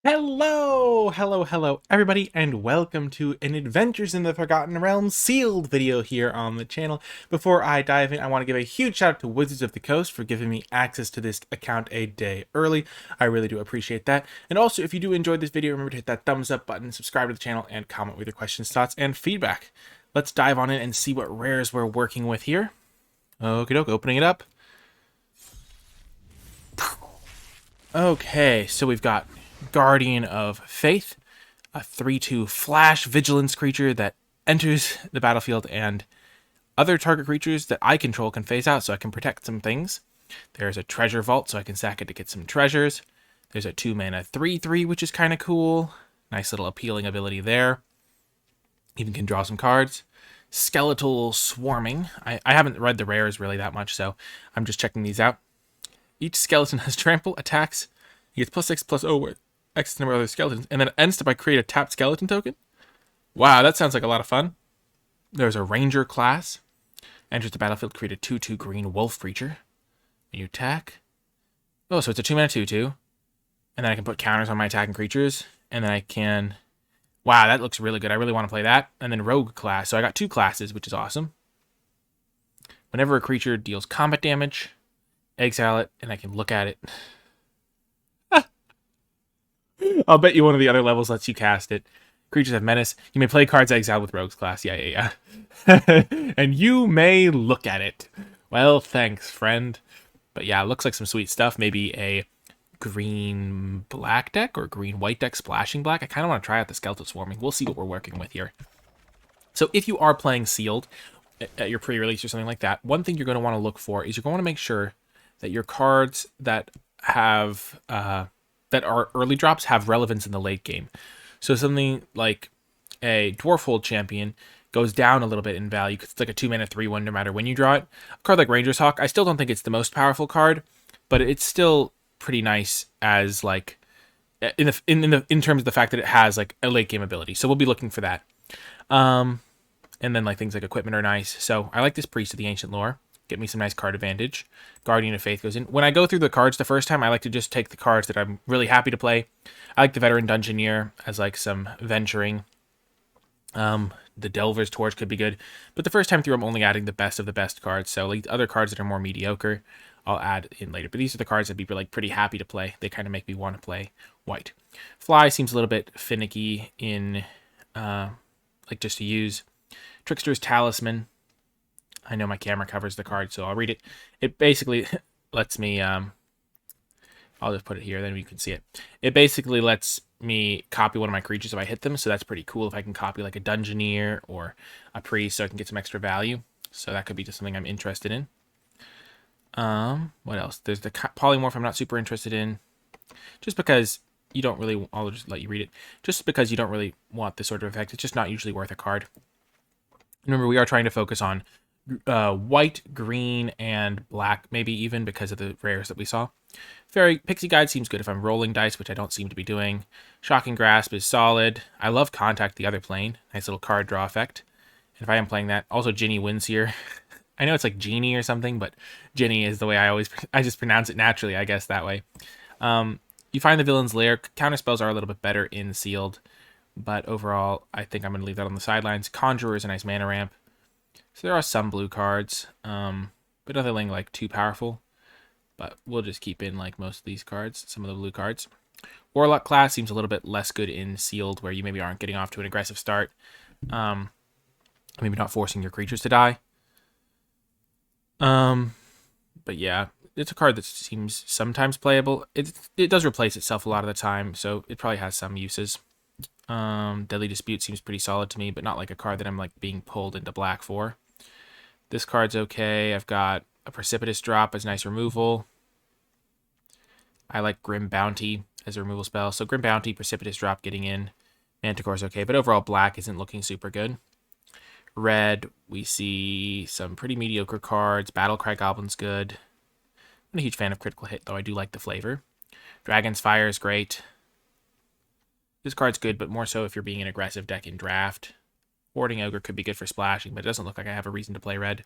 Hello, everybody, and welcome to an Adventures in the Forgotten Realms sealed video here on the channel. Before I dive in, I want to give a huge shout out to Wizards of the Coast for giving me access to this account a day early. I really do appreciate that. And also, if you do enjoy this video, remember to hit that thumbs up button, subscribe to the channel, and comment with your questions, thoughts, and feedback. Let's dive on in and see what rares we're working with here. Okie doke, opening it up. Okay, so we've got Guardian of Faith, a 3/2 flash vigilance creature that enters the battlefield, and other target creatures that I control can phase out so I can protect some things. There's a treasure vault so I can sack it to get some treasures. There's a 2-mana 3/3, which is kind of cool. Nice little appealing ability there. Even can draw some cards. Skeletal Swarming. I haven't read the rares really that much, so I'm just checking these out. Each skeleton has trample, attacks. He gets +6/+0 with X number of other skeletons, and then it ends by create a tapped skeleton token. Wow, that sounds like a lot of fun. There's a Ranger class. Enters the battlefield, create a 2/2 green wolf creature. When you attack. Oh, so it's a 2-mana 2/2. And then I can put counters on my attacking creatures. And then I can... Wow, that looks really good. I really want to play that. And then Rogue class. So I got 2 classes, which is awesome. Whenever a creature deals combat damage, exile it, and I can look at it. I'll bet you one of the other levels lets you cast it. Creatures have menace. You may play cards exiled with Rogue's class. Yeah. And you may look at it. Well, thanks, friend. But yeah, it looks like some sweet stuff. Maybe a green-black deck or green-white deck splashing black. I kind of want to try out the Skeletal Swarming. We'll see what we're working with here. So if you are playing sealed at your pre-release or something like that, one thing you're going to want to look for is you're going to make sure that your cards that have... that are early drops have relevance in the late game. So something like a Dwarfhold Champion goes down a little bit in value because it's like a 2-mana 3/1 no matter when you draw it. A card like Ranger's Hawk, I still don't think it's the most powerful card, but it's still pretty nice as like in terms of the fact that it has like a late game ability. So we'll be looking for that. And then like things like equipment are nice. So I like this Priest of the Ancient Lore. Get me some nice card advantage. Guardian of Faith goes in. When I go through the cards the first time, I like to just take the cards that I'm really happy to play. I like the Veteran Dungeoneer as like some venturing. The Delver's Torch could be good. But the first time through, I'm only adding the best of the best cards. So like the other cards that are more mediocre, I'll add in later. But these are the cards I'd be like pretty happy to play. They kind of make me want to play white. Fly seems a little bit finicky in like just to use. Trickster's Talisman. I know my camera covers the card, so I'll read it. It basically lets me, I'll just put it here, then you can see it. It basically lets me copy one of my creatures if I hit them, so that's pretty cool if I can copy like a Dungeoneer or a Priest so I can get some extra value. So that could be just something I'm interested in. What else? There's the Polymorph I'm not super interested in. Just because you don't really, I'll just let you read it. Just because you don't really want this sort of effect, it's just not usually worth a card. Remember, we are trying to focus on white, green, and black, maybe even because of the rares that we saw. Fairy Pixie Guide seems good if I'm rolling dice, which I don't seem to be doing. Shocking Grasp is solid. I love Contact the Other Plane. Nice little card draw effect. And if I am playing that, also Ginny wins here. I know it's like Genie or something, but Ginny is the way I just pronounce it naturally, I guess, that way. You find the Villain's Lair. Counterspells are a little bit better in sealed, but overall, I think I'm going to leave that on the sidelines. Conjurer is a nice mana ramp. So there are some blue cards, but nothing like too powerful. But we'll just keep in like most of these cards, some of the blue cards. Warlock class seems a little bit less good in sealed, where you maybe aren't getting off to an aggressive start. Maybe not forcing your creatures to die. But yeah, it's a card that seems sometimes playable. It does replace itself a lot of the time, so it probably has some uses. Deadly Dispute seems pretty solid to me, but not like a card that I'm like being pulled into black for. This card's okay. I've got a Precipitous Drop as nice removal. I like Grim Bounty as a removal spell. So Grim Bounty, Precipitous Drop getting in. Manticore's okay, but overall black isn't looking super good. Red, we see some pretty mediocre cards. Battlecry Goblin's good. I'm not a huge fan of Critical Hit, though I do like the flavor. Dragon's Fire is great. This card's good, but more so if you're being an aggressive deck in draft. Warding Ogre could be good for splashing, but it doesn't look like I have a reason to play red.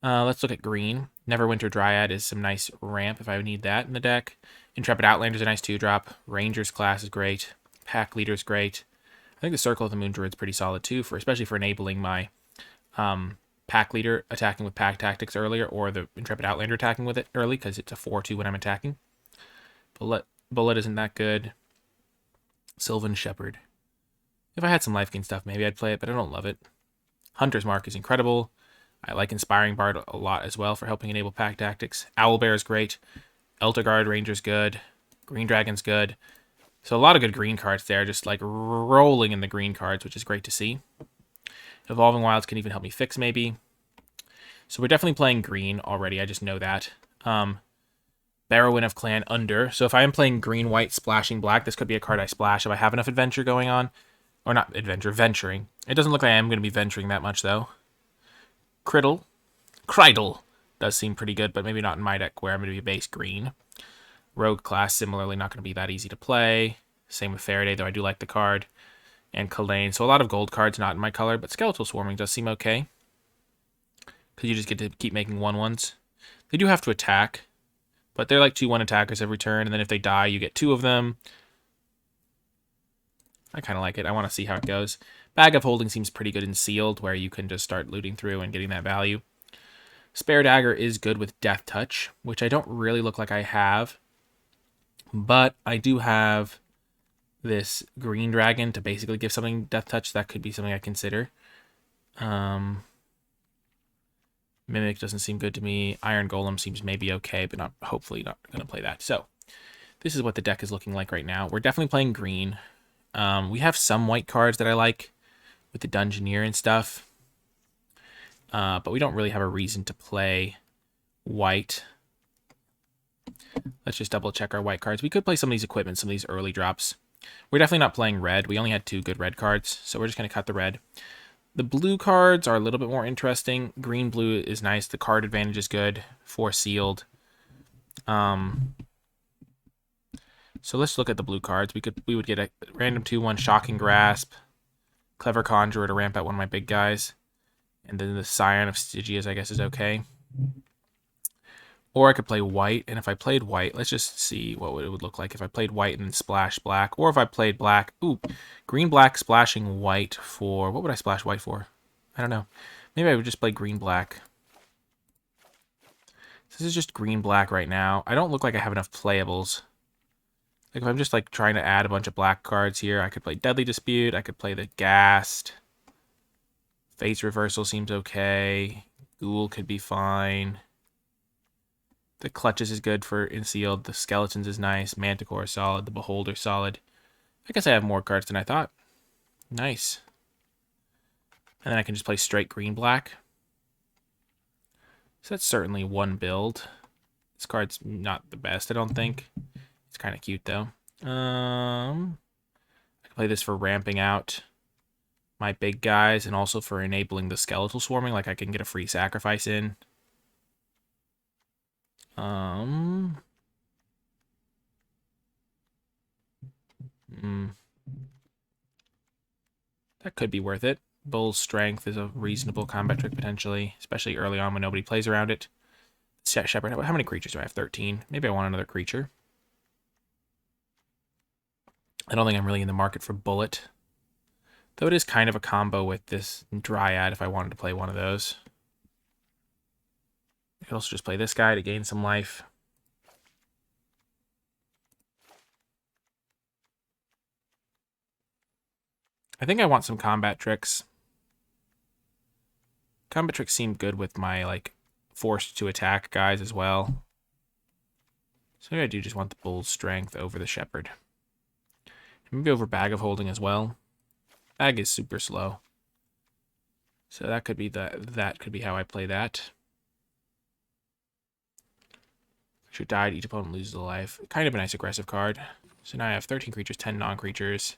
Let's look at green. Neverwinter Dryad is some nice ramp if I need that in the deck. Intrepid Outlander's a nice 2-drop. Ranger's class is great. Pack Leader's great. I think the Circle of the Moon Druid's pretty solid too, especially for enabling my Pack Leader attacking with Pack Tactics earlier, or the Intrepid Outlander attacking with it early, because it's a 4/2 when I'm attacking. Bullet isn't that good. Sylvan Shepherd. If I had some life gain stuff, maybe I'd play it, but I don't love it. Hunter's Mark is incredible. I like Inspiring Bard a lot as well for helping enable Pack Tactics. Owlbear is great. Elderguard Ranger's good. Green Dragon's good. So a lot of good green cards there, just like rolling in the green cards, which is great to see. Evolving Wilds can even help me fix maybe. So we're definitely playing green already, I just know that. Barrowin of Clan under. So if I am playing green, white, splashing black, this could be a card I splash if I have enough adventure going on. Or not adventure, venturing. It doesn't look like I am going to be venturing that much, though. Cridle does seem pretty good, but maybe not in my deck where I'm going to be base green. Rogue class, similarly, not going to be that easy to play. Same with Faraday, though I do like the card. And Kalane. So a lot of gold cards not in my color, but Skeletal Swarming does seem okay. Because you just get to keep making 1/1s. They do have to attack, but they're like 2/1 attackers every turn, and then if they die, you get 2 of them. I kind of like it. I want to see how it goes. Bag of Holding seems pretty good in Sealed, where you can just start looting through and getting that value. Spare Dagger is good with Death Touch, which I don't really look like I have. But I do have this Green Dragon to basically give something Death Touch. That could be something I consider. Mimic doesn't seem good to me. Iron Golem seems maybe okay, but hopefully not going to play that. So this is what the deck is looking like right now. We're definitely playing green. We have some white cards that I like with the Dungeoneer and stuff. But we don't really have a reason to play white. Let's just double check our white cards. We could play some of these equipment, some of these early drops. We're definitely not playing red. We only had 2 good red cards, so we're just going to cut the red. The blue cards are a little bit more interesting. Green-blue is nice. The card advantage is good for Sealed. So let's look at the blue cards. We would get a random 2/1 Shocking Grasp, Clever Conjurer to ramp out one of my big guys, and then the Scion of Stygius, I guess, is okay. Or I could play white, and if I played white, let's just see what it would look like if I played white and then splash black, or if I played black, green, black, splashing white for, what would I splash white for? I don't know. Maybe I would just play green, black. So this is just green, black right now. I don't look like I have enough playables. Like if I'm just like trying to add a bunch of black cards here, I could play Deadly Dispute, I could play the Ghast. Face Reversal seems okay. Ghoul could be fine. The Clutches is good for in Sealed. The Skeletons is nice. Manticore is solid. The Beholder is solid. I guess I have more cards than I thought. Nice. And then I can just play straight green-black. So that's certainly one build. This card's not the best, I don't think. It's kind of cute, though. I can play this for ramping out my big guys and also for enabling the Skeletal Swarming. Like, I can get a free sacrifice in. That could be worth it. Bull's Strength is a reasonable combat trick, potentially, especially early on when nobody plays around it. Shepherd, how many creatures do I have? 13. Maybe I want another creature. I don't think I'm really in the market for Bullet. Though it is kind of a combo with this Dryad if I wanted to play one of those. I could also just play this guy to gain some life. I think I want some combat tricks. Combat tricks seem good with my, like, forced to attack guys as well. So maybe I do just want the Bull's Strength over the Shepherd. Maybe over Bag of Holding as well. Bag is super slow. So that could be that could be how I play that. Creature died, each opponent loses a life. Kind of a nice aggressive card. So now I have 13 creatures, 10 non-creatures.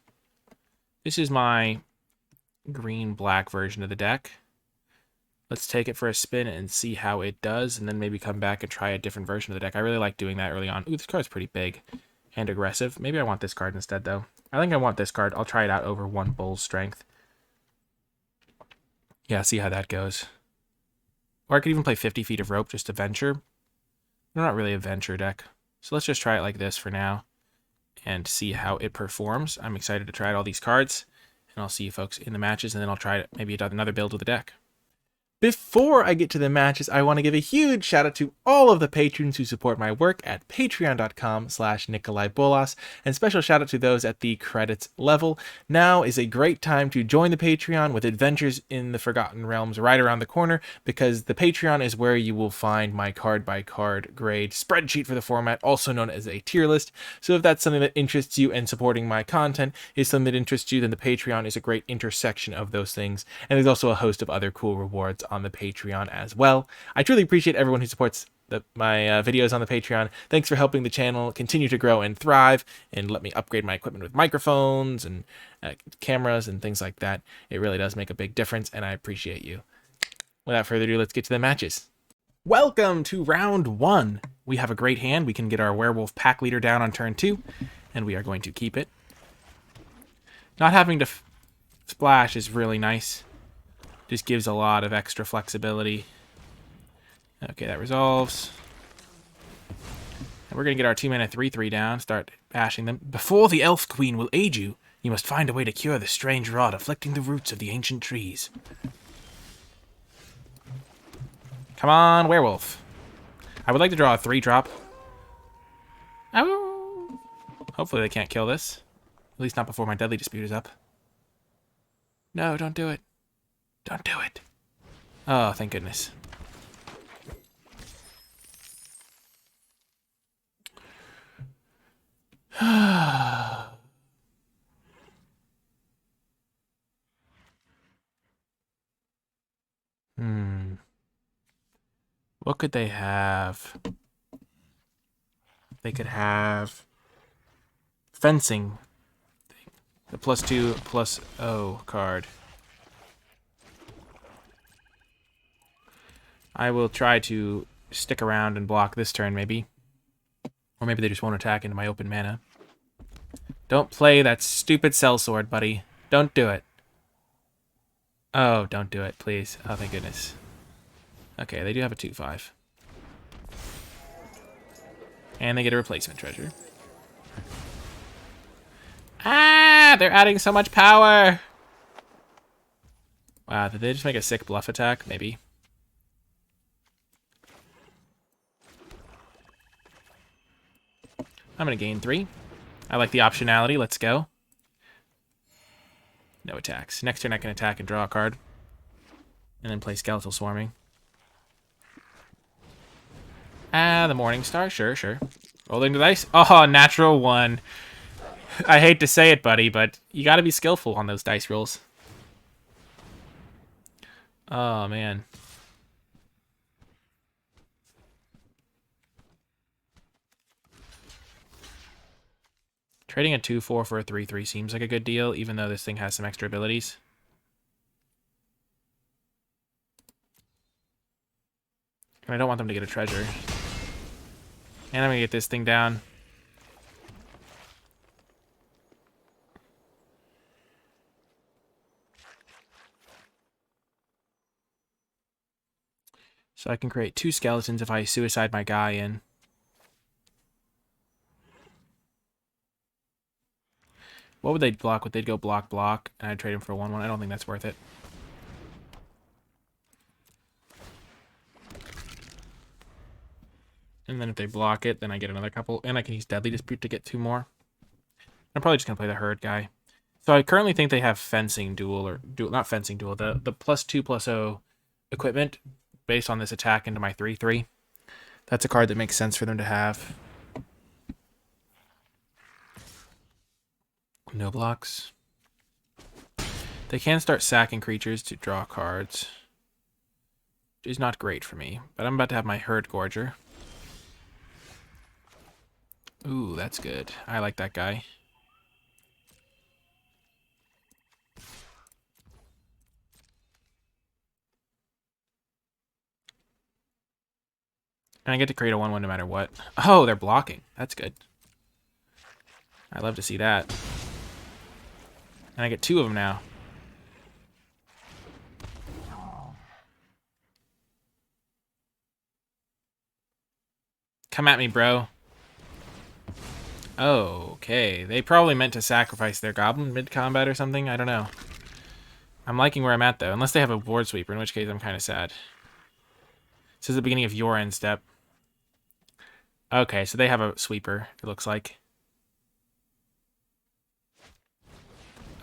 This is my green-black version of the deck. Let's take it for a spin and see how it does, and then maybe come back and try a different version of the deck. I really like doing that early on. Ooh, this card's pretty big and aggressive. Maybe I want this card instead, though. I think I want this card. I'll try it out over one Bull's Strength. Yeah, see how that goes. Or I could even play 50 Feet of Rope just to venture. We're not really a venture deck. So let's just try it like this for now and see how it performs. I'm excited to try out all these cards, and I'll see you folks in the matches, and then I'll try maybe another build with the deck. Before I get to the matches, I want to give a huge shout out to all of the patrons who support my work at patreon.com/NicolaiBolas, and special shout out to those at the credits level. Now is a great time to join the Patreon, with Adventures in the Forgotten Realms right around the corner, because the Patreon is where you will find my card by card grade spreadsheet for the format, also known as a tier list. So if that's something that interests you and supporting my content is something that interests you, then the Patreon is a great intersection of those things. And there's also a host of other cool rewards on the Patreon as well. I truly appreciate everyone who supports my videos on the Patreon. Thanks for helping the channel continue to grow and thrive, and let me upgrade my equipment with microphones and cameras and things like that. It really does make a big difference, and I appreciate you. Without further ado, let's get to the matches. Welcome to round 1. We have a great hand. We can get our werewolf pack leader down on turn 2, and we are going to keep it. Not having to splash is really nice. Just gives a lot of extra flexibility. Okay, that resolves. And we're going to get our 2-mana 3/3 down, start bashing them. Before the Elf Queen will aid you, you must find a way to cure the strange rot afflicting the roots of the ancient trees. Come on, werewolf. I would like to draw a 3-drop. Oh. Hopefully they can't kill this. At least not before my Deadly Dispute is up. No, don't do it. Don't do it. Oh, thank goodness. What could they have? They could have fencing. The +2/+0 card. I will try to stick around and block this turn, maybe. Or maybe they just won't attack into my open mana. Don't play that stupid sellsword, buddy. Don't do it. Oh, don't do it, please. Oh, thank goodness. Okay, they do have a 2/5. And they get a replacement treasure. Ah, they're adding so much power. Wow, did they just make a sick bluff attack? Maybe. I'm going to gain 3. I like the optionality. Let's go. No attacks. Next turn I can attack and draw a card. And then play Skeletal Swarming. Ah, the Morning Star. Sure, sure. Rolling the dice. Oh, natural 1. I hate to say it, buddy, but you got to be skillful on those dice rolls. Oh, man. Trading a 2/4 for a 3/3 seems like a good deal, even though this thing has some extra abilities. And I don't want them to get a treasure. And I'm going to get this thing down. So I can create 2 skeletons if I suicide my guy in. What would they block? Would they go block, block, and I'd trade him for a 1/1? I don't think that's worth it. And then if they block it, then I get another couple. And I can use Deadly Dispute to get 2 more. I'm probably just going to play the Herd guy. So I currently think they have Fencing Duel, or not Fencing Duel, the +2/+0 equipment based on this attack into my 3/3. That's a card that makes sense for them to have. No blocks. They can start sacking creatures to draw cards, which is not great for me. But I'm about to have my Herd Gorger. Ooh, that's good. I like that guy. And I get to create a 1/1 no matter what. Oh, they're blocking. That's good. I love to see that. And I get 2 of them now. Come at me, bro. Okay, they probably meant to sacrifice their goblin mid-combat or something. I don't know. I'm liking where I'm at, though. Unless they have a board sweeper, in which case I'm kind of sad. This is the beginning of your end step. Okay, so they have a sweeper, it looks like.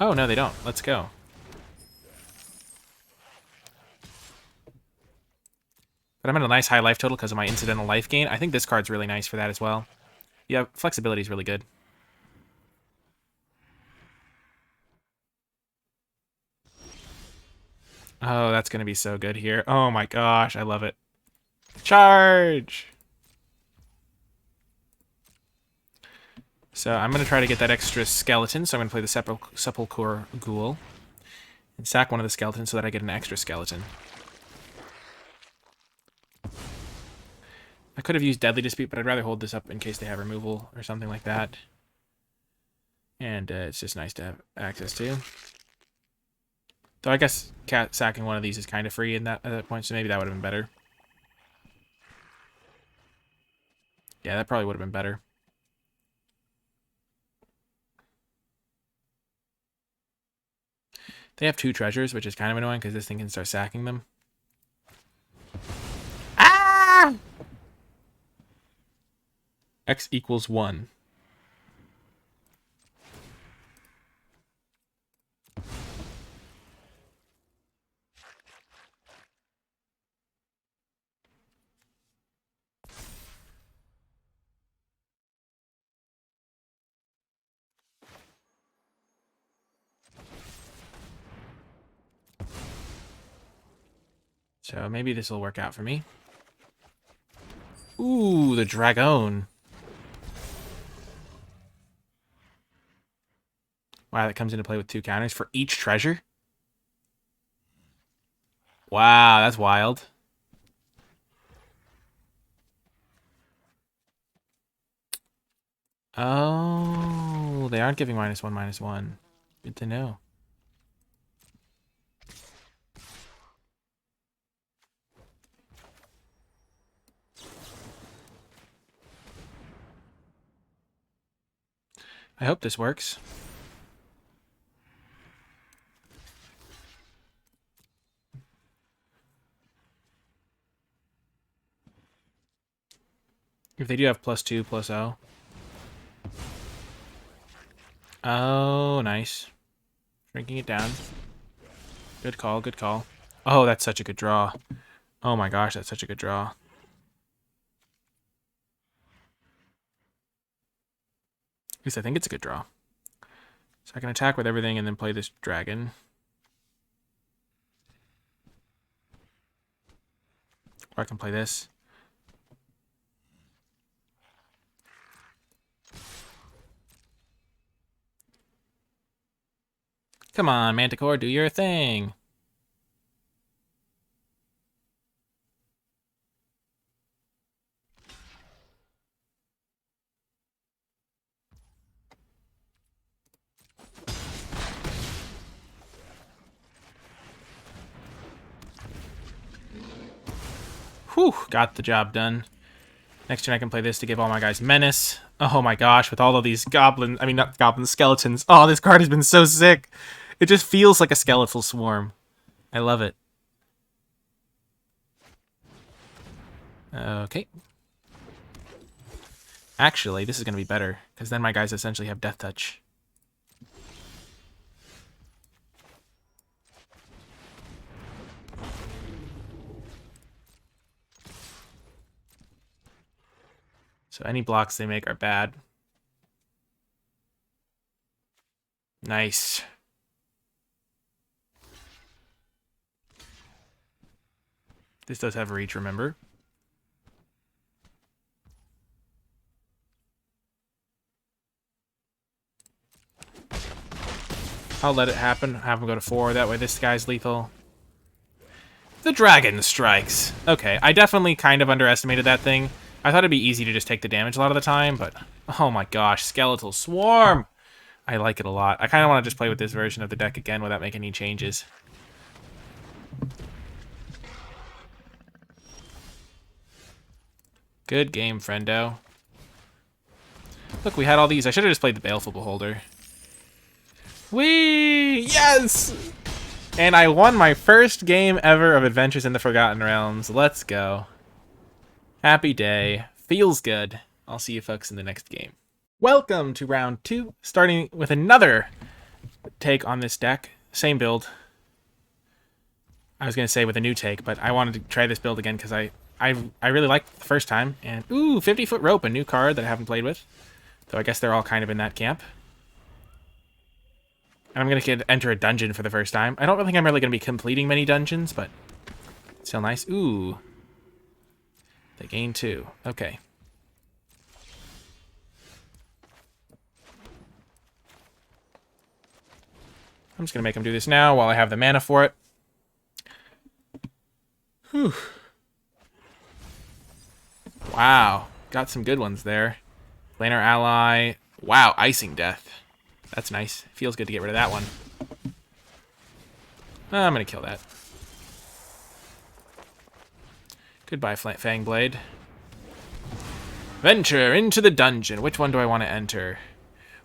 Oh, no, they don't. Let's go. But I'm at a nice high life total because of my incidental life gain. I think this card's really nice for that as well. Yeah, flexibility is really good. Oh, that's going to be so good here. Oh my gosh, I love it. Charge! So I'm going to try to get that extra skeleton. So I'm going to play the Sepulchre Ghoul. And sack one of the skeletons so that I get an extra skeleton. I could have used Deadly Dispute, but I'd rather hold this up in case they have removal or something like that. And it's just nice to have access to. Though I guess sacking one of these is kind of free at that point, so maybe that would have been better. Yeah, that probably would have been better. They have 2 treasures, which is kind of annoying because this thing can start sacking them. Ah! X equals 1. So maybe this will work out for me. Ooh, the Dragon. Wow, that comes into play with 2 counters for each treasure? Wow, that's wild. Oh, they aren't giving -1/-1. Good to know. I hope this works. If they do have +2/+0. Oh, nice. Shrinking it down. Good call, good call. Oh, that's such a good draw. Oh my gosh, that's such a good draw. At least I think it's a good draw. So I can attack with everything and then play this dragon. Or I can play this. Come on, Manticore, do your thing. Whew, got the job done. Next turn I can play this to give all my guys menace. Oh my gosh, with all of these goblins, I mean not goblins, skeletons. Oh, this card has been so sick. It just feels like a skeletal swarm. I love it. Okay. Actually, this is going to be better, because then my guys essentially have Death Touch. So any blocks they make are bad. Nice. This does have reach, remember? I'll let it happen. Have him go to 4. That way this guy's lethal. The dragon strikes. Okay, I definitely kind of underestimated that thing. I thought it'd be easy to just take the damage a lot of the time, but oh my gosh, skeletal swarm! I like it a lot. I kind of want to just play with this version of the deck again without making any changes. Good game, friendo. Look, we had all these. I should have just played the Baleful Beholder. Whee! Yes! And I won my first game ever of Adventures in the Forgotten Realms. Let's go. Happy day. Feels good. I'll see you folks in the next game. Welcome to round 2, starting with another take on this deck. Same build. I was going to say with a new take, but I wanted to try this build again because I really liked it the first time. And, ooh, 50-foot rope, a new card that I haven't played with. Though I guess they're all kind of in that camp. And I'm going to enter a dungeon for the first time. I don't think I'm really going to be completing many dungeons, but still nice. Ooh. They gain 2. Okay. I'm just going to make them do this now while I have the mana for it. Whew. Wow. Got some good ones there. Planar Ally. Wow, Icing Death. That's nice. Feels good to get rid of that one. I'm going to kill that. Goodbye, Fangblade. Venture into the dungeon. Which one do I want to enter?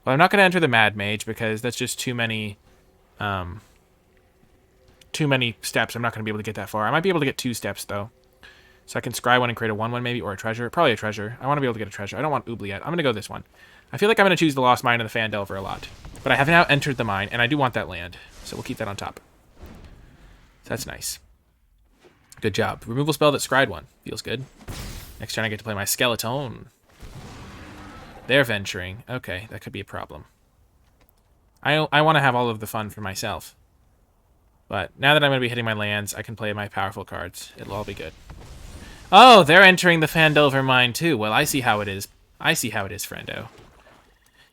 Well, I'm not going to enter the Mad Mage because that's just too many steps. I'm not going to be able to get that far. I might be able to get 2 steps, though. So I can scry one and create a 1/1 maybe, or a treasure. Probably a treasure. I want to be able to get a treasure. I don't want Oubliette. I'm going to go this one. I feel like I'm going to choose the Lost Mine and the Fandelver a lot. But I have now entered the mine, and I do want that land. So we'll keep that on top. So that's nice. Good job. Removal spell that scryed one. Feels good. Next turn I get to play my Skeleton. They're venturing. Okay, that could be a problem. I want to have all of the fun for myself. But now that I'm going to be hitting my lands, I can play my powerful cards. It'll all be good. Oh, they're entering the Fandelver mine too. Well, I see how it is. I see how it is, friendo.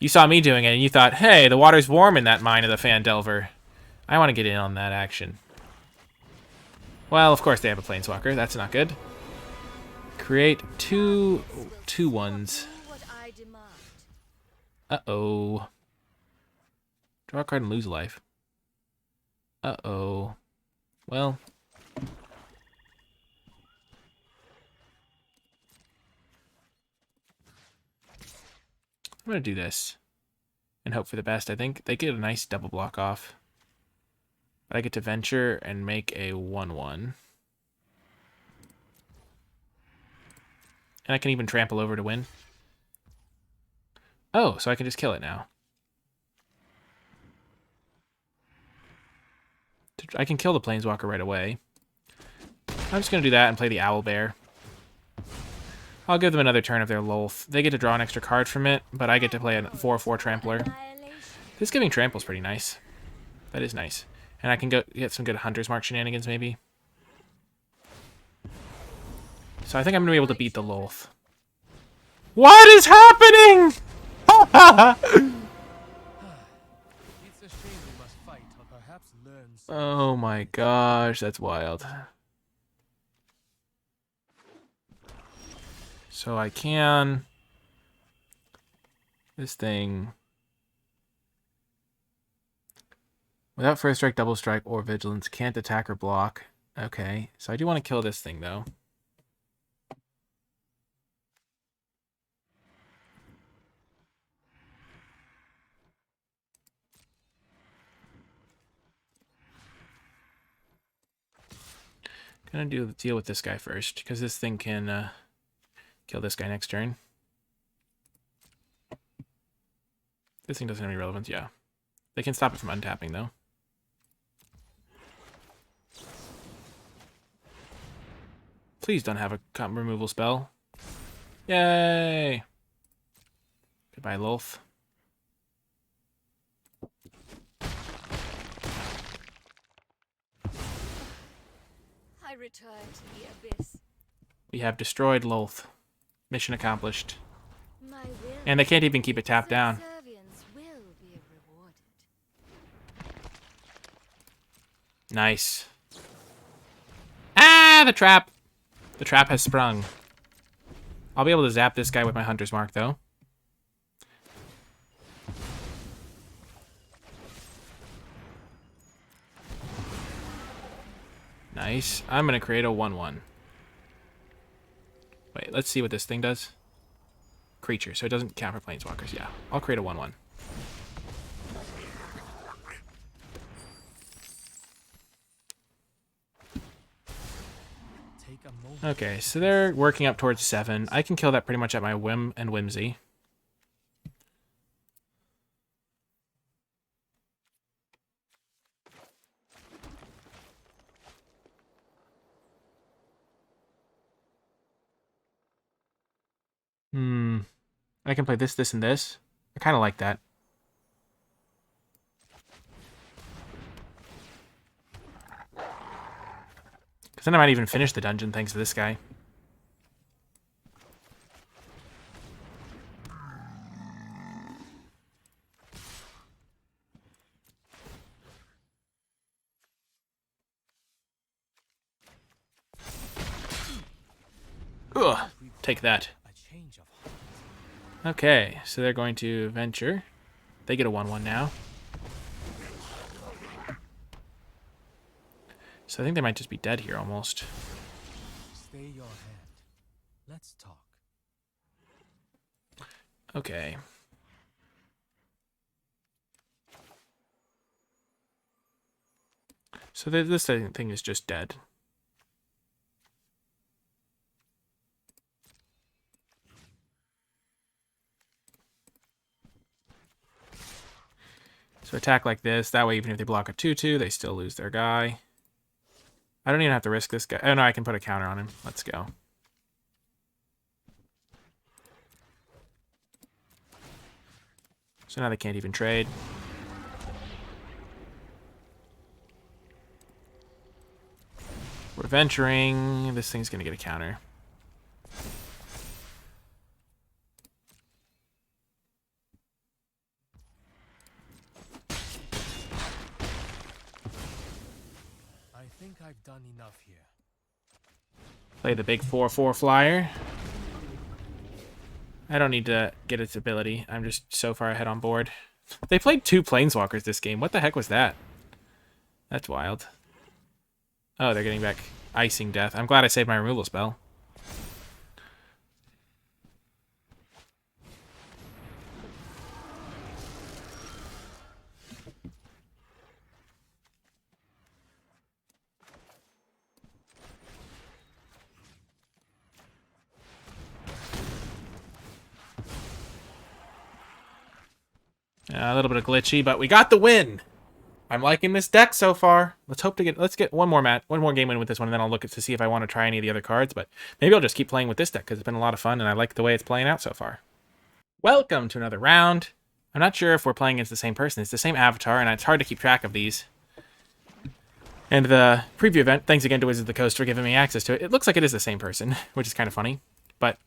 You saw me doing it, and you thought, hey, the water's warm in that mine of the Fandelver. I want to get in on that action. Well, of course they have a Planeswalker. That's not good. Create 2 2/1s. Uh-oh. Draw a card and lose a life. Uh-oh. Well. I'm going to do this and hope for the best. I think they get a nice double block off. But I get to venture and make a 1/1. And I can even trample over to win. Oh, so I can just kill it now. I can kill the Planeswalker right away. I'm just going to do that and play the Owlbear. I'll give them another turn of their Lolth. They get to draw an extra card from it, but I get to play a 4/4 Trampler. This giving Trample's pretty nice. That is nice. And I can go get some good Hunter's Mark shenanigans, maybe. So I think I'm going to be able to beat the Lolth. What is happening? Oh my gosh, that's wild. So I can... This thing... Without first strike, double strike, or vigilance, can't attack or block. Okay, so I do want to kill this thing, though. Gonna deal with this guy first, because this thing can kill this guy next turn. This thing doesn't have any relevance, yeah. They can stop it from untapping, though. Please don't have a removal spell. Yay! Goodbye, Lolth. I return to the abyss. We have destroyed Lolth. Mission accomplished. My will And they can't even keep it tapped down. subservience will be rewarded. Nice. Ah, the trap! The trap has sprung. I'll be able to zap this guy with my Hunter's Mark, though. Nice. I'm going to create a 1/1. Wait, let's see what this thing does. creature, so it doesn't count for planeswalkers. Yeah, I'll create a 1/1. Okay, so they're working up towards 7. I can kill that pretty much at my whim and whimsy. I can play this, this, and this. I kind of like that. Because then I might even finish the dungeon thanks to this guy. Ugh, take that. Okay, so they're going to venture. They get a 1/1 now. So I think they might just be dead here almost. Stay your hand. Let's talk. Okay. So this thing is just dead. So attack like this. That way, even if they block a 2/2, they still lose their guy. I don't even have to risk this guy. Oh, no, I can put a counter on him. Let's go. So now they can't even trade. We're venturing. This thing's going to get a counter. I think I've done enough here. Play the big 4/4 flyer. I don't need to get its ability. I'm just so far ahead on board. They played 2 planeswalkers this game. What the heck was that? That's wild. Oh, they're getting back Icing Death. I'm glad I saved my removal spell. A little bit of glitchy, but we got the win. I'm liking this deck so far. Let's get one more game win with this one, and then I'll look to see if I want to try any of the other cards. But maybe I'll just keep playing with this deck because it's been a lot of fun, and I like the way it's playing out so far. Welcome to another round. I'm not sure if we're playing against the same person. It's the same avatar, and it's hard to keep track of these. And the preview event, thanks again to Wizards of the Coast for giving me access to it. It looks like it is the same person, which is kind of funny. But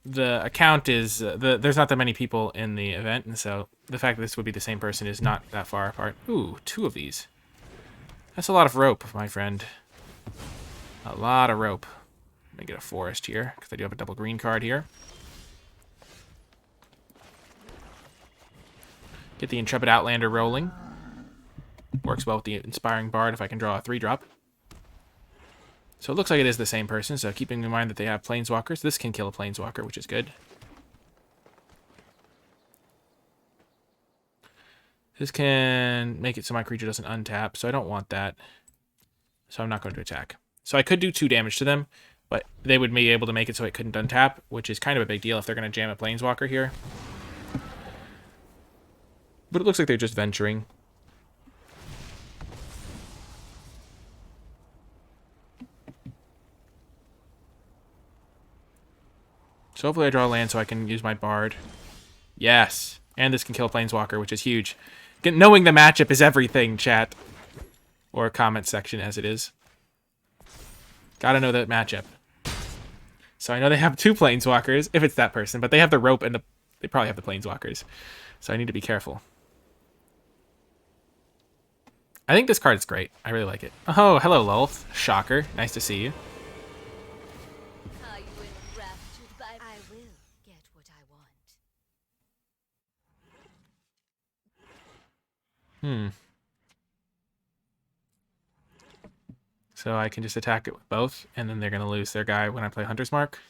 the account is there's not that many people in the event, and so the fact that this would be the same person is not that far apart. Ooh, 2 of these. That's a lot of rope, my friend. A lot of rope. Let me get a forest here because I do have a double green card here. Get the Intrepid Outlander rolling. Works well with the Inspiring Bard if I can draw a 3-drop. So it looks like it is the same person, so keeping in mind that they have planeswalkers. This can kill a planeswalker, which is good. This can make it so my creature doesn't untap, so I don't want that. So I'm not going to attack. So I could do 2 damage to them, but they would be able to make it so it couldn't untap, which is kind of a big deal if they're going to jam a planeswalker here. But it looks like they're just venturing. So hopefully I draw a land so I can use my Bard. Yes. And this can kill a Planeswalker, which is huge. Knowing the matchup is everything, chat. Or comment section, as it is. Gotta know that matchup. So I know they have 2 Planeswalkers, if it's that person, but they have the rope and they probably have the Planeswalkers. So I need to be careful. I think this card is great. I really like it. Oh, hello, Lulth. Shocker. Nice to see you. I will raptured by. I will get what I want. So I can just attack it with both, and then they're going to lose their guy when I play Hunter's Mark.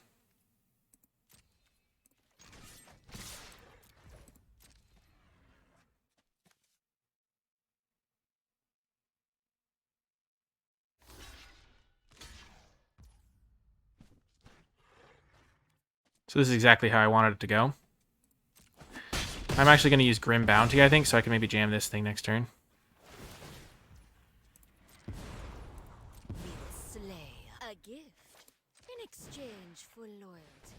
So this is exactly how I wanted it to go. I'm actually going to use Grim Bounty, I think, so I can maybe jam this thing next turn. We'll slay a gift in exchange for loyalty.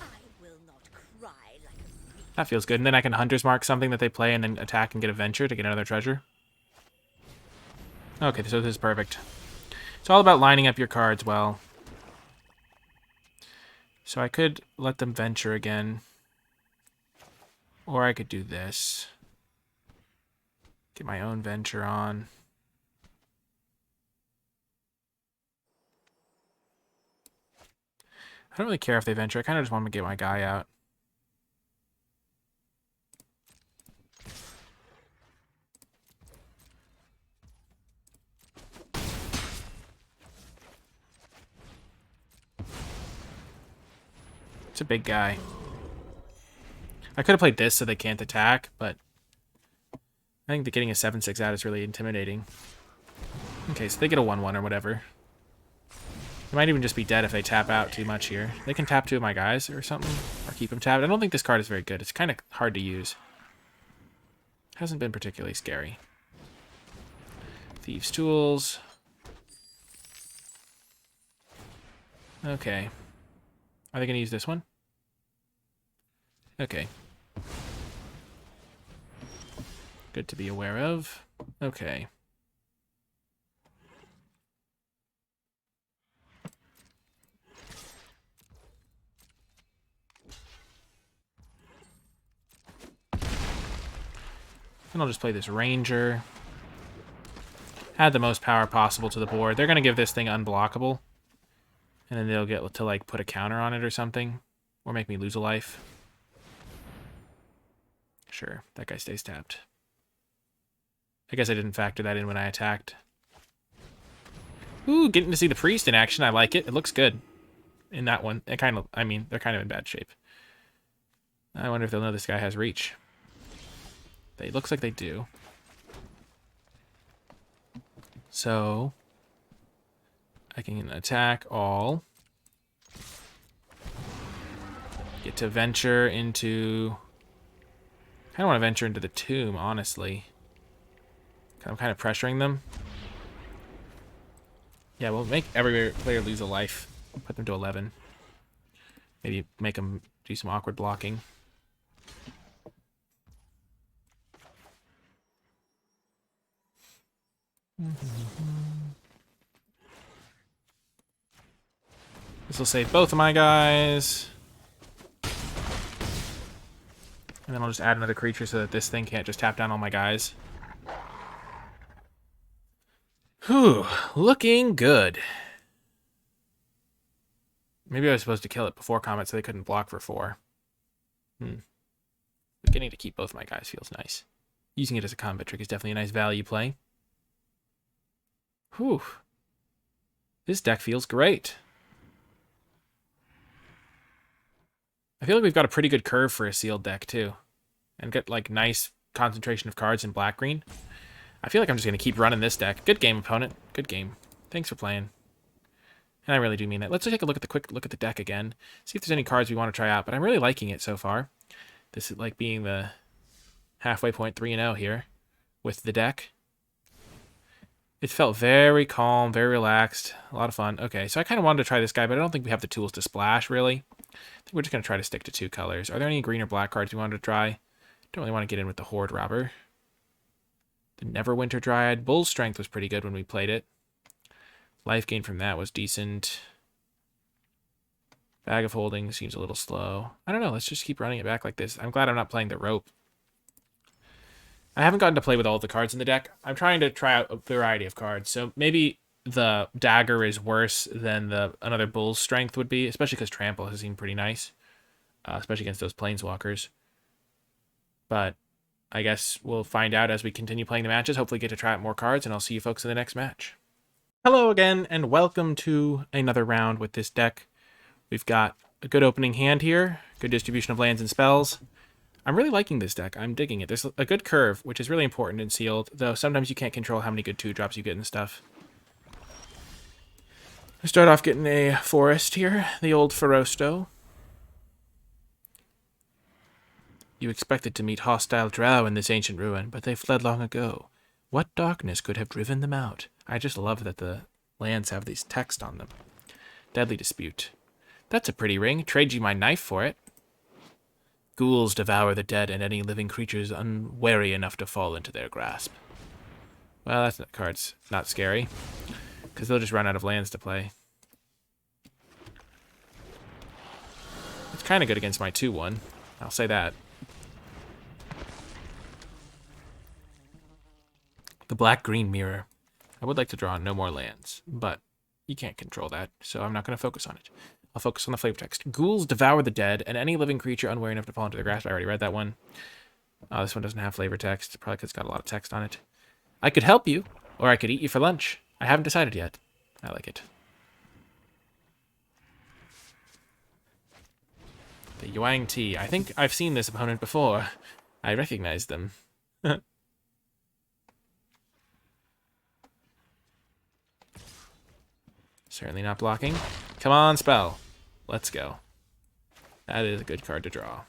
I will not cry like a reed. That feels good. And then I can Hunter's Mark something that they play and then attack and get a Venture to get another treasure. Okay, so this is perfect. It's all about lining up your cards well. So I could let them Venture again. Or I could do this. Get my own Venture on. I don't really care if they Venture. I kind of just want to get my guy out. It's a big guy. I could have played this so they can't attack, but I think that getting a 7/6 out is really intimidating. Okay, so they get a 1/1 or whatever. They might even just be dead if they tap out too much here. They can tap 2 of my guys or something, or keep them tapped. I don't think this card is very good. It's kind of hard to use. Hasn't been particularly scary. Thieves' Tools. Okay. Are they going to use this one? Okay. Good to be aware of. Okay. And I'll just play this Ranger. Add the most power possible to the board. They're going to give this thing unblockable. And then they'll get to, like, put a counter on it or something. Or make me lose a life. Sure, that guy stays tapped. I guess I didn't factor that in when I attacked. Ooh, getting to see the priest in action. I like it. It looks good. In that one. It kind of, I mean, they're kind of in bad shape. I wonder if they'll know this guy has reach. It looks like they do. So I can attack all. Get to venture into... I kind of want to venture into the tomb, honestly. I'm kind of pressuring them. Yeah, we'll make every player lose a life. Put them to 11. Maybe make them do some awkward blocking. This will save both of my guys. And then I'll just add another creature so that this thing can't just tap down all my guys. Whew, looking good. Maybe I was supposed to kill it before combat so they couldn't block for 4. Getting to keep both my guys feels nice. Using it as a combat trick is definitely a nice value play. Whew. This deck feels great. I feel like we've got a pretty good curve for a sealed deck, too. And get, like, nice concentration of cards in black-green. I feel like I'm just going to keep running this deck. Good game, opponent. Good game. Thanks for playing. And I really do mean that. Let's take a quick look at the deck again. See if there's any cards we want to try out. But I'm really liking it so far. This is like being the halfway point 3-0 here with the deck. It felt very calm, very relaxed. A lot of fun. Okay, so I kind of wanted to try this guy, but I don't think we have the tools to splash, really. I think we're just going to try to stick to 2 colors. Are there any green or black cards we wanted to try? Don't really want to get in with the Horde Robber. The Neverwinter Dryad. Bull's Strength was pretty good when we played it. Life gain from that was decent. Bag of Holding seems a little slow. I don't know. Let's just keep running it back like this. I'm glad I'm not playing the Rope. I haven't gotten to play with all of the cards in the deck. I'm trying to try out a variety of cards. So maybe the Dagger is worse than another Bull's Strength would be, especially because Trample has seemed pretty nice, especially against those Planeswalkers. But I guess we'll find out as we continue playing the matches. Hopefully get to try out more cards, and I'll see you folks in the next match. Hello again, and welcome to another round with this deck. We've got a good opening hand here, good distribution of lands and spells. I'm really liking this deck. I'm digging it. There's a good curve, which is really important in Sealed, though sometimes you can't control how many good 2-drops you get and stuff. I start off getting a Forest here, the old Ferosto. You expected to meet hostile drow in this ancient ruin, but they fled long ago. What darkness could have driven them out? I just love that the lands have these text on them. Deadly dispute. That's a pretty ring. Trade you my knife for it. Ghouls devour the dead and any living creatures unwary enough to fall into their grasp. Well, that card's not scary, because they'll just run out of lands to play. It's kind of good against my 2-1. I'll say that. The black-green mirror. I would like to draw no more lands, but you can't control that, so I'm not going to focus on it. I'll focus on the flavor text. Ghouls devour the dead, and any living creature unwary enough to fall into their grasp. I already read that one. This one doesn't have flavor text, probably because it's got a lot of text on it. I could help you, or I could eat you for lunch. I haven't decided yet. I like it. The Yuang Ti. I think I've seen this opponent before. I recognize them. Certainly not blocking. Come on, spell. Let's go. That is a good card to draw.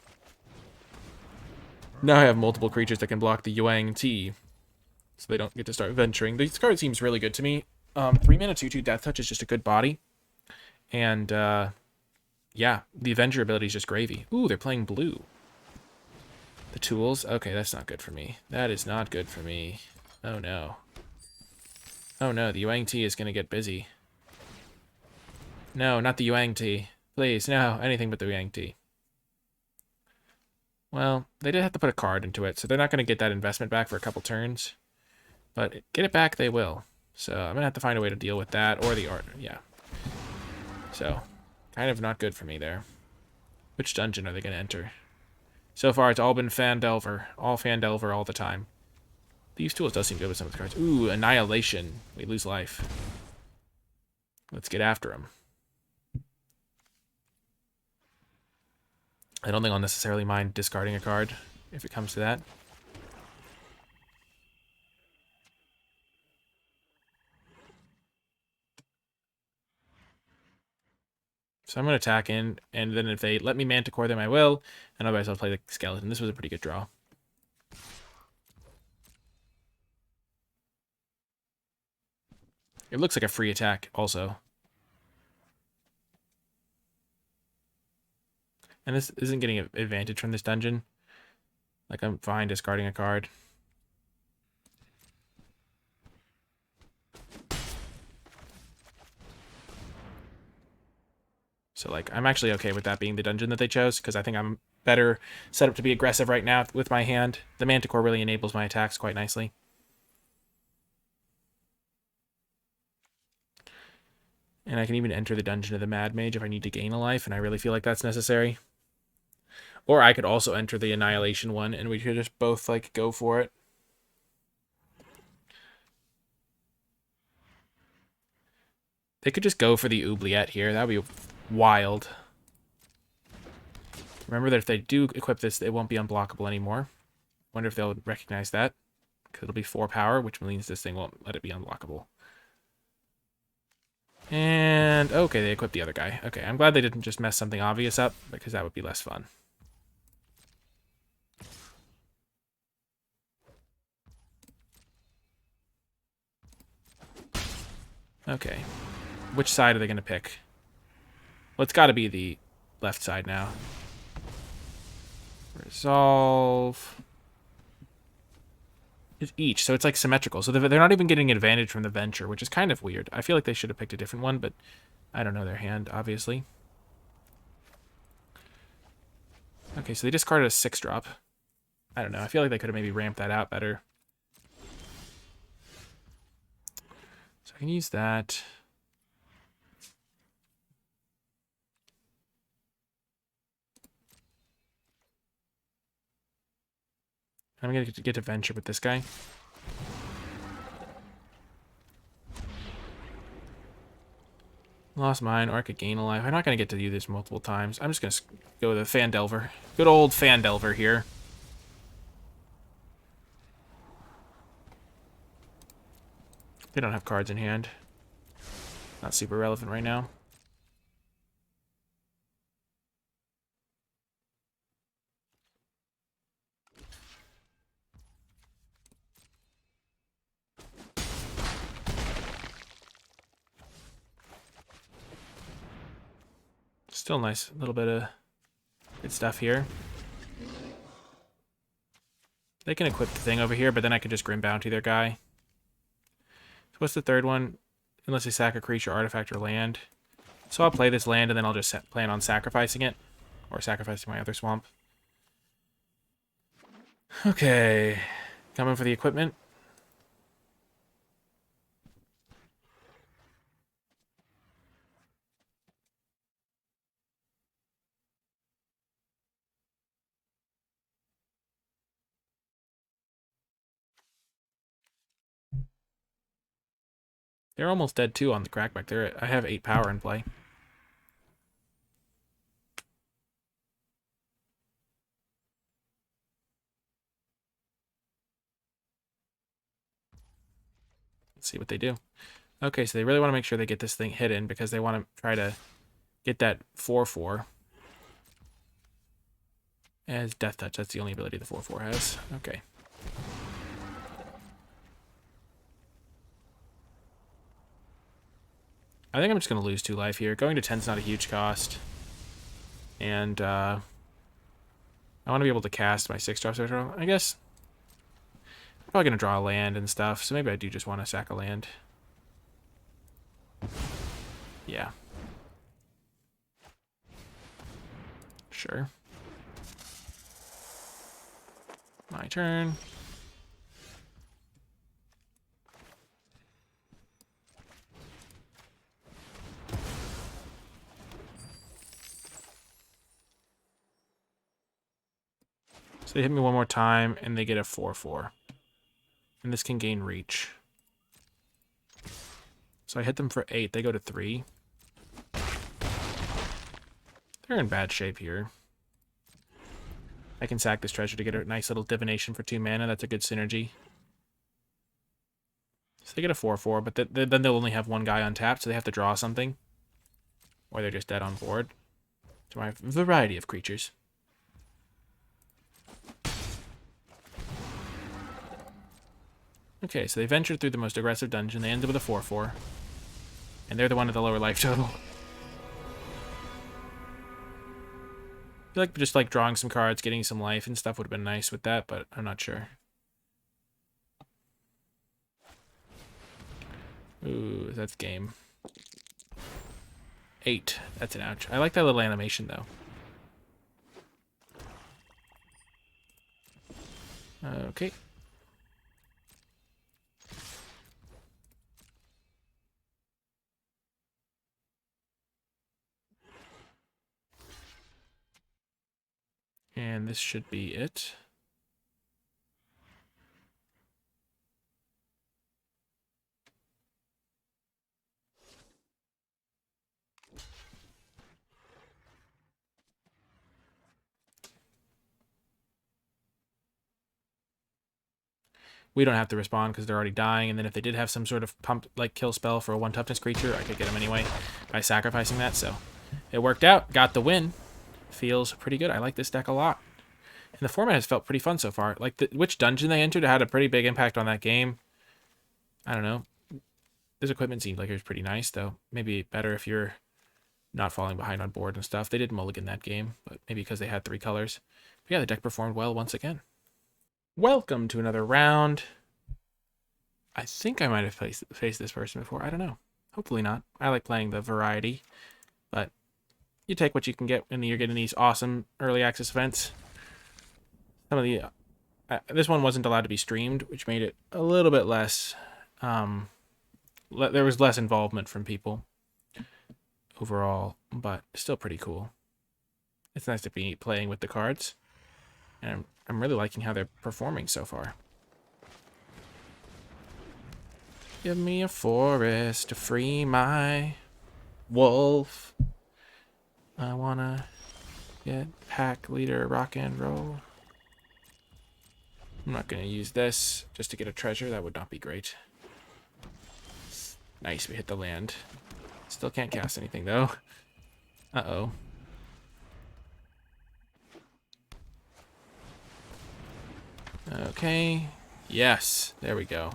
Now I have multiple creatures that can block the Yuang Ti, so they don't get to start venturing. This card seems really good to me. 3 mana 2/2 Death Touch is just a good body. And, yeah, the Avenger ability is just gravy. Ooh, they're playing blue. The tools? Okay, that's not good for me. That is not good for me. Oh, no. Oh, no, the Yuang Ti is going to get busy. No, not the Yuang Ti. Please, no, anything but the Yuang Ti. Well, they did have to put a card into it, so they're not going to get that investment back for a couple turns. But get it back, they will. So I'm going to have to find a way to deal with that, or the art. Yeah. So, kind of not good for me there. Which dungeon are they going to enter? So far, it's all been Fandelver. All Fandelver all the time. These tools does seem good with some of the cards. Ooh, Annihilation. We lose life. Let's get after them. I don't think I'll necessarily mind discarding a card if it comes to that. So I'm going to attack in, and then if they let me Manticore them, I will. And otherwise I'll play the Skeleton. This was a pretty good draw. It looks like a free attack also. And this isn't getting an advantage from this dungeon. Like, I'm fine discarding a card. So, like, I'm actually okay with that being the dungeon that they chose, because I think I'm better set up to be aggressive right now with my hand. The Manticore really enables my attacks quite nicely. And I can even enter the dungeon of the Mad Mage if I need to gain a life, and I really feel like that's necessary. Or I could also enter the Annihilation one, and we could just both, like, go for it. They could just go for the Oubliette here. That would be wild. Remember that if they do equip this, it won't be unblockable anymore. Wonder if they'll recognize that. Because it'll be 4 power, which means this thing won't let it be unblockable. And, okay, they equipped the other guy. Okay, I'm glad they didn't just mess something obvious up, because that would be less fun. Okay. Which side are they going to pick? Well, it's got to be the left side now. Resolve. It's each, so it's like symmetrical. So they're not even getting advantage from the Venture, which is kind of weird. I feel like they should have picked a different one, but I don't know their hand, obviously. Okay, so they discarded a 6-drop. I don't know. I feel like they could have maybe ramped that out better. So I can use that. I'm going to get to Venture with this guy. Lost mine, or I could gain a life. I'm not going to get to do this multiple times. I'm just going to go with a Fandelver. Good old Fandelver here. They don't have cards in hand. Not super relevant right now. Still nice. A little bit of good stuff here. They can equip the thing over here, but then I could just Grim Bounty their guy. So what's the third one? Unless they sack a creature, artifact, or land. So I'll play this land, and then I'll just plan on sacrificing it. Or sacrificing my other swamp. Okay. Coming for the equipment. They're almost dead, too, on the crackback. I have 8 power in play. Let's see what they do. Okay, so they really want to make sure they get this thing hidden because they want to try to get that 4/4 as Death Touch. That's the only ability the 4/4 has. Okay. I think I'm just going to lose 2 life here. Going to 10's not a huge cost. And I want to be able to cast my 6-drop Spectral. I guess I'm probably going to draw a land and stuff, so maybe I do just want to sack a land. Yeah. Sure. My turn. So they hit me one more time, and they get a 4/4. And this can gain reach. So I hit them for 8. They go to 3. They're in bad shape here. I can sack this treasure to get a nice little divination for 2 mana. That's a good synergy. So they get a 4/4, but then they'll only have 1 guy untapped, so they have to draw something. Or they're just dead on board. To my variety of creatures. Okay, so they ventured through the most aggressive dungeon. They ended with a 4/4. And they're the one with the lower life total. I feel like just like drawing some cards, getting some life and stuff would have been nice with that, but I'm not sure. Ooh, that's game. 8. That's an ouch. I like that little animation, though. Okay. And this should be it. We don't have to respond because they're already dying, and then if they did have some sort of pump like kill spell for a 1 toughness creature, I could get them anyway by sacrificing that, so it worked out. Got the win. Feels pretty good. I like this deck a lot. And the format has felt pretty fun so far. Like, which dungeon they entered had a pretty big impact on that game. I don't know. This equipment seemed like it was pretty nice, though. Maybe better if you're not falling behind on board and stuff. They did mulligan that game, but maybe because they had 3 colors. But yeah, the deck performed well once again. Welcome to another round. I think I might have faced this person before. I don't know. Hopefully not. I like playing the variety, but you take what you can get when you're getting these awesome early access events. Some of the this one wasn't allowed to be streamed, which made it a little bit less. There was less involvement from people overall, but still pretty cool. It's nice to be playing with the cards, and I'm really liking how they're performing so far. Give me a forest to free my wolf. I wanna get pack leader rock and roll. I'm not gonna use this just to get a treasure. That would not be great. Nice, we hit the land. Still can't cast anything though. Uh-oh. Okay. Yes, there we go.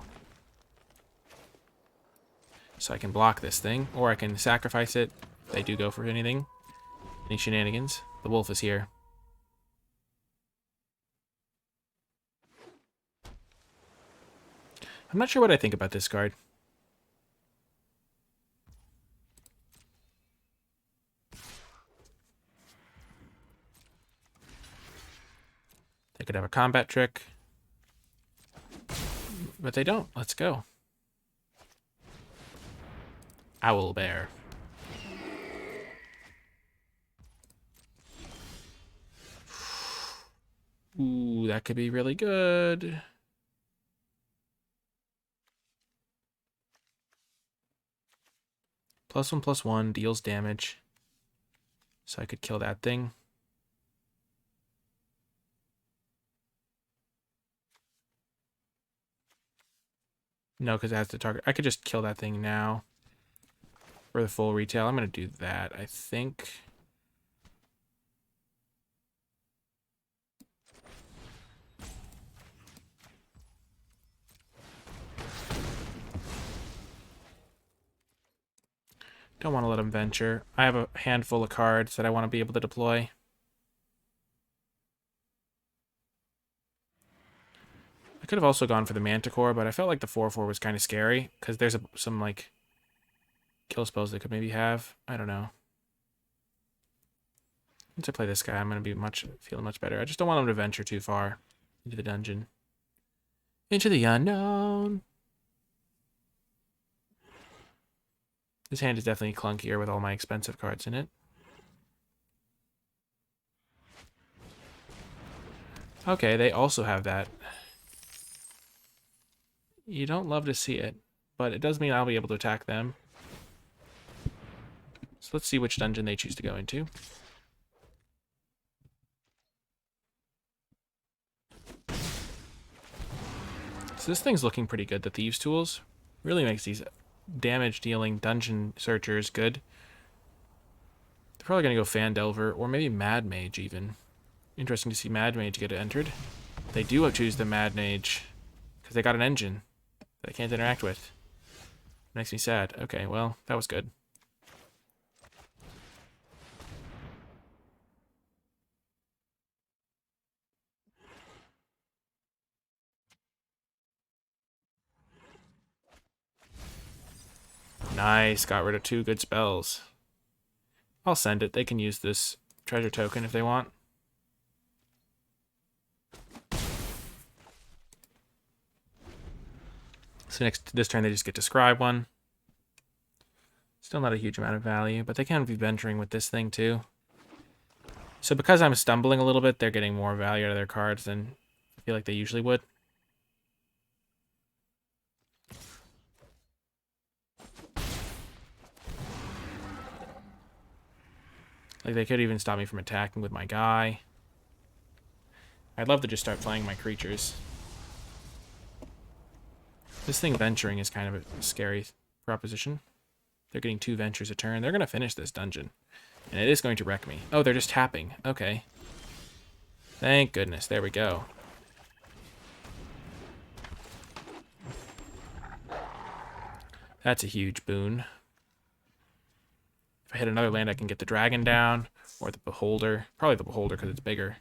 So I can block this thing, or I can sacrifice it if they do go for anything. Any shenanigans? The wolf is here. I'm not sure what I think about this card. They could have a combat trick. But they don't. Let's go. Owl bear. Ooh, that could be really good. +1/+1 deals damage. So I could kill that thing. No, because it has to target. I could just kill that thing now. For the full retail. I'm going to do that, I think. Don't want to let him venture. I have a handful of cards that I want to be able to deploy. I could have also gone for the Manticore, but I felt like the 4/4 was kind of scary because there's some like kill spells they could maybe have. I don't know. Once I play this guy, I'm going to be feeling much better. I just don't want him to venture too far into the dungeon. Into the unknown. This hand is definitely clunkier with all my expensive cards in it. Okay, they also have that. You don't love to see it, but it does mean I'll be able to attack them. So let's see which dungeon they choose to go into. So this thing's looking pretty good. The Thieves' Tools really makes these damage-dealing dungeon searchers good. They're probably going to go Fan Delver or maybe Mad Mage even. Interesting to see Mad Mage get entered. They do choose the Mad Mage because they got an engine that I can't interact with. Makes me sad. Okay, well, that was good. Nice, got rid of 2 good spells. I'll send it. They can use this treasure token if they want. So this turn they just get to scribe one. Still not a huge amount of value, but they can be venturing with this thing too. So because I'm stumbling a little bit, they're getting more value out of their cards than I feel like they usually would. Like, they could even stop me from attacking with my guy. I'd love to just start playing my creatures. This thing venturing is kind of a scary proposition. They're getting 2 ventures a turn. They're going to finish this dungeon. And it is going to wreck me. Oh, they're just tapping. Okay. Thank goodness. There we go. That's a huge boon. If I hit another land, I can get the dragon down. Or the beholder. Probably the beholder because it's bigger.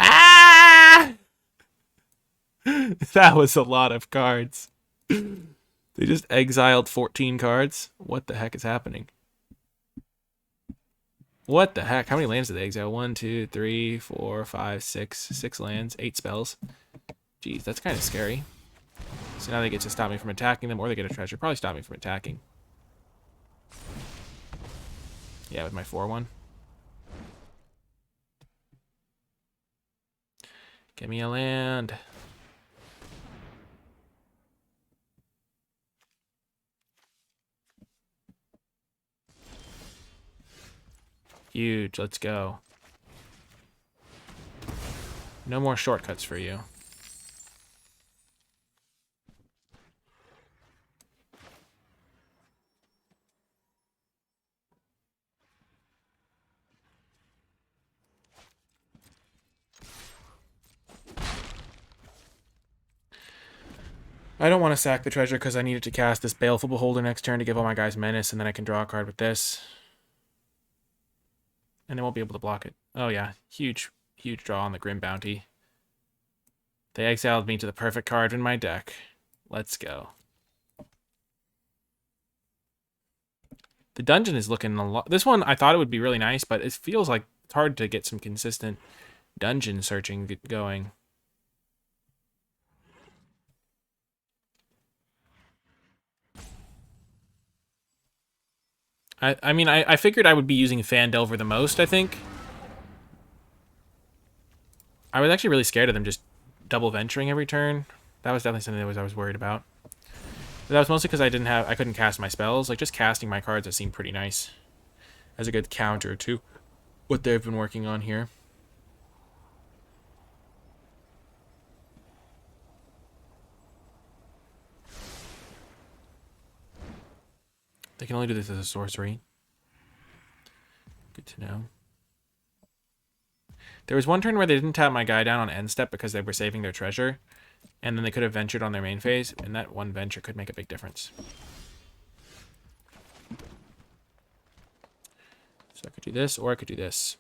Ah! That was a lot of cards. They just exiled 14 cards? What the heck is happening? What the heck? How many lands did they exile? 1, 2, 3, 4, 5, 6. 6 lands. 8 spells. Jeez, that's kind of scary. So now they get to stop me from attacking them, or they get a treasure. Probably stop me from attacking. Yeah, with my 4/1. Give me a land. Huge. Let's go. No more shortcuts for you. I don't want to sack the treasure because I needed to cast this Baleful Beholder next turn to give all my guys Menace, and then I can draw a card with this. And I won't be able to block it. Oh yeah, huge draw on the Grim Bounty. They exiled me to the perfect card in my deck. Let's go. The dungeon is looking a lot... This one, I thought it would be really nice, but it feels like it's hard to get some consistent dungeon searching going. I mean, I figured I would be using Fandelver the most, I think. I was actually really scared of them just double venturing every turn. That was definitely something I was worried about. But that was mostly because I couldn't cast my spells. Like, just casting my cards, it seemed pretty nice. As a good counter to what they've been working on here. They can only do this as a sorcery. Good to know. There was one turn where they didn't tap my guy down on end step because they were saving their treasure. And then they could have ventured on their main phase, and that one venture could make a big difference. So I could do this, or I could do this.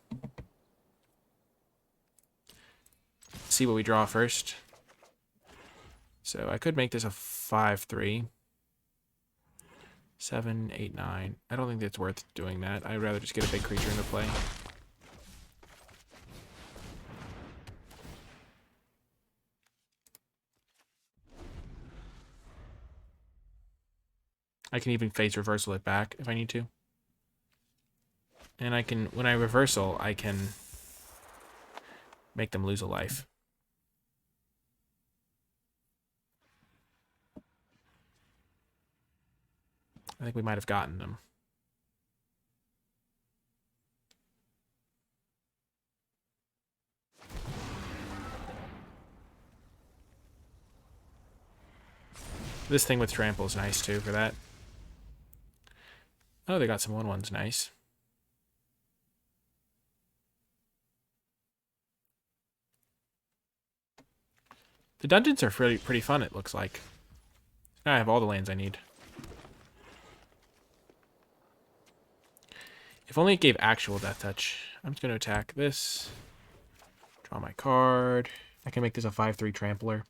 Let's see what we draw first. So I could make this a 5-3. 7, 8, 9. I don't think it's worth doing that. I'd rather just get a big creature into play. I can even phase reversal it back if I need to. And I can, when I reversal, I can make them lose a life. I think we might have gotten them. This thing with trample is nice too for that. Oh, they got some 1/1s. Nice. The dungeons are pretty fun, it looks like. Now I have all the lands I need. If only it gave actual death touch. I'm just going to attack this. Draw my card. I can make this a 5-3 trampler.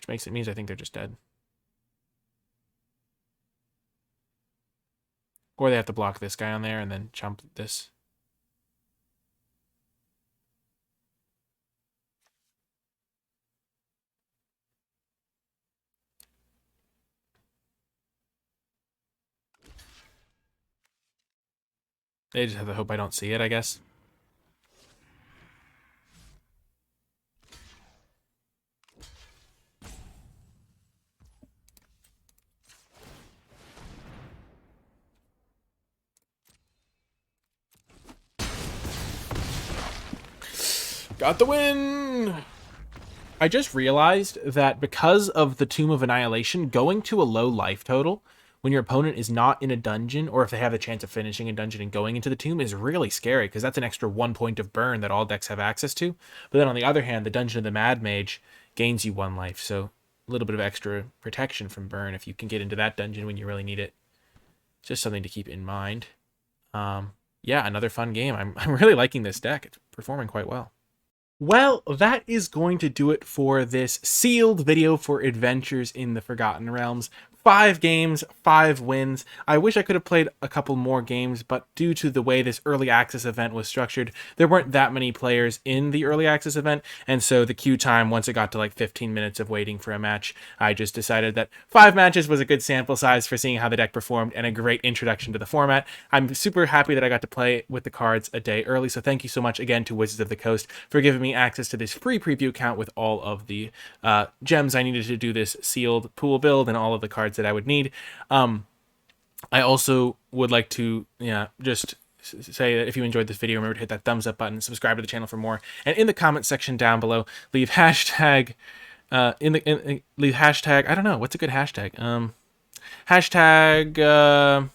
Which means I think they're just dead. Or they have to block this guy on there and then chump this. They just have to hope I don't see it, I guess. Got the win! I just realized that because of the Tomb of Annihilation, going to a low life total when your opponent is not in a dungeon, or if they have the chance of finishing a dungeon and going into the tomb, is really scary, because that's an extra 1 point of burn that all decks have access to. But then on the other hand, the Dungeon of the Mad Mage gains you 1 life, so a little bit of extra protection from burn if you can get into that dungeon when you really need it. Just something to keep in mind. Yeah, another fun game. I'm really liking this deck. It's performing quite well. Well, that is going to do it for this sealed video for Adventures in the Forgotten Realms. 5 games, 5 wins. I wish I could have played a couple more games, but due to the way this early access event was structured, there weren't that many players in the early access event, and so the queue time, once it got to like 15 minutes of waiting for a match, I just decided that 5 matches was a good sample size for seeing how the deck performed and a great introduction to the format. I'm super happy that I got to play with the cards a day early, so thank you so much again to Wizards of the Coast for giving me access to this free preview account with all of the gems I needed to do this sealed pool build and all of the cards that I would need. I also would like to just say that if you enjoyed this video, remember to hit that thumbs up button, subscribe to the channel for more, and in the comment section down below, leave hashtag leave hashtag, I don't know, what's a good hashtag? Hashtag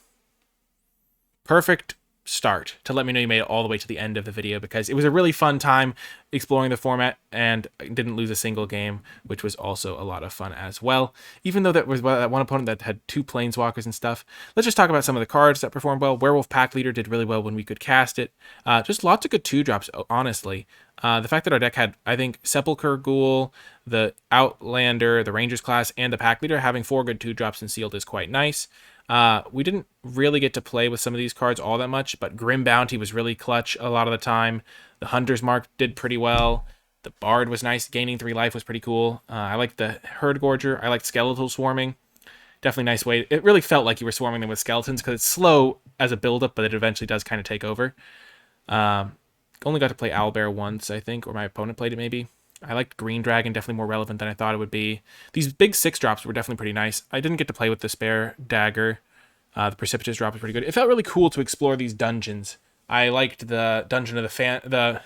perfect start to let me know you made it all the way to the end of the video, because it was a really fun time exploring the format and I didn't lose a single game, which was also a lot of fun as well. Even though that was that one opponent that had 2 planeswalkers and stuff. Let's just talk about some of the cards that performed well. Werewolf Pack Leader did really well when we could cast it. Just lots of good 2-drops, honestly. The fact that our deck had, I think, Sepulchre Ghoul, the Outlander, the Rangers class, and the Pack Leader having 4 good 2-drops in sealed is quite nice. We didn't really get to play with some of these cards all that much, but Grim Bounty was really clutch a lot of the time. The Hunter's Mark did pretty well. The Bard was nice. Gaining 3 life was pretty cool. I liked the Herd Gorger. I liked Skeletal Swarming. Definitely nice way. It really felt like you were swarming them with skeletons because it's slow as a build-up, but it eventually does kind of take over. Only got to play Owlbear once, I think, or my opponent played it maybe. I liked Green Dragon, definitely more relevant than I thought it would be. These big 6-drops were definitely pretty nice. I didn't get to play with the Spare Dagger. The Precipitous drop was pretty good. It felt really cool to explore these dungeons. I liked the Dungeon of the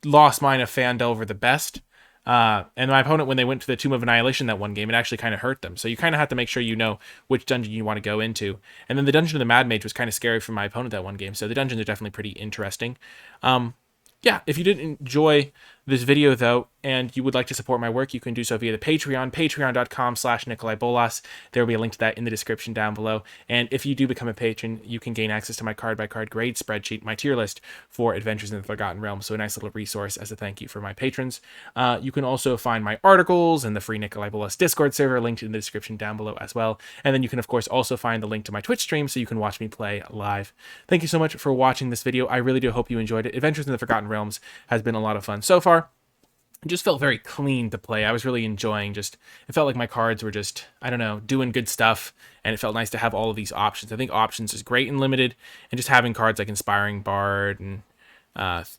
Lost Mine of Fandelver the best. And my opponent, when they went to the Tomb of Annihilation that one game, it actually kind of hurt them. So you kind of have to make sure you know which dungeon you want to go into. And then the Dungeon of the Mad Mage was kind of scary for my opponent that one game. So the dungeons are definitely pretty interesting. Yeah, if you did enjoy this video, though, and you would like to support my work, you can do so via the Patreon, patreon.com/NicolaiBolas. There will be a link to that in the description down below. And if you do become a patron, you can gain access to my card-by-card grade spreadsheet, my tier list for Adventures in the Forgotten Realms. So a nice little resource as a thank you for my patrons. You can also find my articles and the free NicolaiBolas Discord server linked in the description down below as well. And then you can, of course, also find the link to my Twitch stream so you can watch me play live. Thank you so much for watching this video. I really do hope you enjoyed it. Adventures in the Forgotten Realms has been a lot of fun so far. It just felt very clean to play. I was really enjoying it felt like my cards were just, I don't know, doing good stuff, and it felt nice to have all of these options. I think options is great and limited, and just having cards like Inspiring Bard and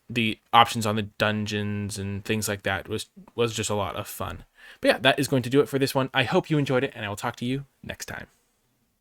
the options on the dungeons and things like that was just a lot of fun. But yeah, that is going to do it for this one. I hope you enjoyed it, and I will talk to you next time.